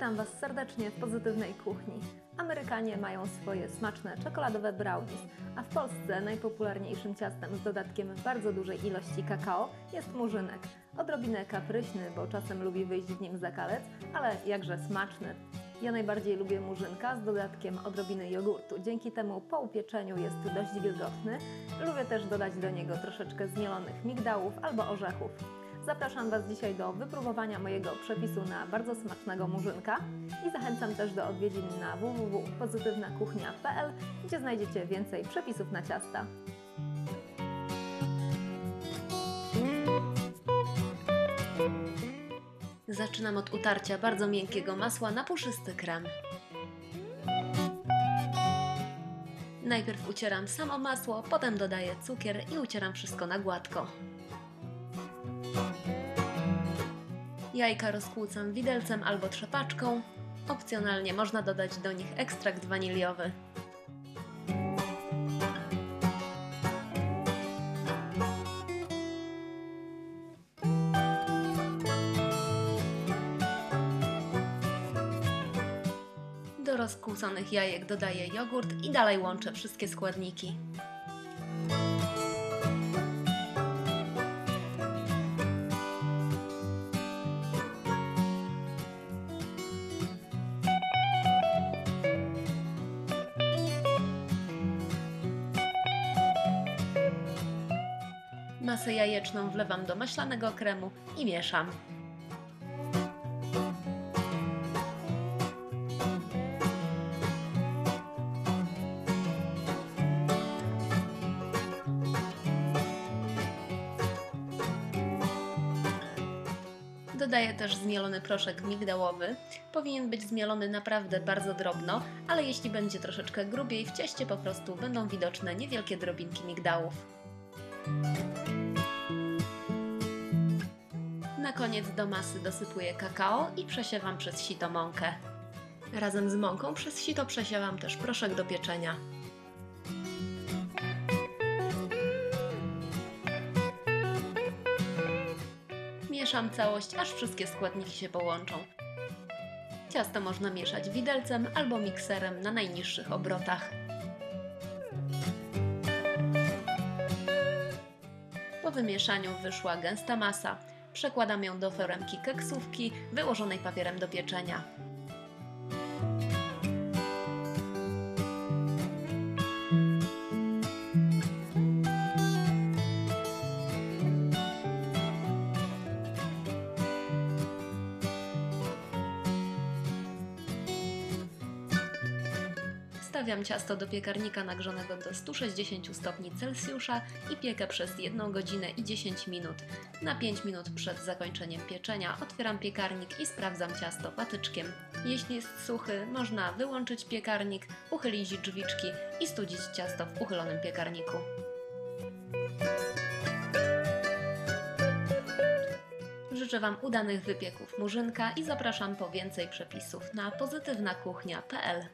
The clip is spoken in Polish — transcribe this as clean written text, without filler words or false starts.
Witam Was serdecznie w Pozytywnej Kuchni. Amerykanie mają swoje smaczne czekoladowe brownies, a w Polsce najpopularniejszym ciastem z dodatkiem bardzo dużej ilości kakao jest murzynek. Odrobinę kapryśny, bo czasem lubi wyjść w nim za kalec, ale jakże smaczny. Ja najbardziej lubię murzynka z dodatkiem odrobiny jogurtu. Dzięki temu po upieczeniu jest dość wilgotny. Lubię też dodać do niego troszeczkę zmielonych migdałów albo orzechów. Zapraszam Was dzisiaj do wypróbowania mojego przepisu na bardzo smacznego murzynka i zachęcam też do odwiedzin na www.pozytywnakuchnia.pl, gdzie znajdziecie więcej przepisów na ciasta. Zaczynam od utarcia bardzo miękkiego masła na puszysty krem. Najpierw ucieram samo masło, potem dodaję cukier i ucieram wszystko na gładko. Jajka rozkłócam widelcem albo trzepaczką. Opcjonalnie można dodać do nich ekstrakt waniliowy. Do rozkłóconych jajek dodaję jogurt i dalej łączę wszystkie składniki. Masę jajeczną wlewam do maślanego kremu i mieszam. Dodaję też zmielony proszek migdałowy. Powinien być zmielony naprawdę bardzo drobno, ale jeśli będzie troszeczkę grubiej, w cieście po prostu będą widoczne niewielkie drobinki migdałów. Na koniec do masy dosypuję kakao i przesiewam przez sito mąkę. Razem z mąką przez sito przesiewam też proszek do pieczenia. Mieszam całość, aż wszystkie składniki się połączą. Ciasto można mieszać widelcem albo mikserem na najniższych obrotach. Po wymieszaniu wyszła gęsta masa. Przekładam ją do foremki keksówki wyłożonej papierem do pieczenia. Wstawiam ciasto do piekarnika nagrzanego do 160 stopni Celsjusza i piekę przez 1 godzinę i 10 minut. Na 5 minut przed zakończeniem pieczenia otwieram piekarnik i sprawdzam ciasto patyczkiem. Jeśli jest suchy, można wyłączyć piekarnik, uchylić drzwiczki i studzić ciasto w uchylonym piekarniku. Życzę Wam udanych wypieków murzynka i zapraszam po więcej przepisów na pozytywnakuchnia.pl.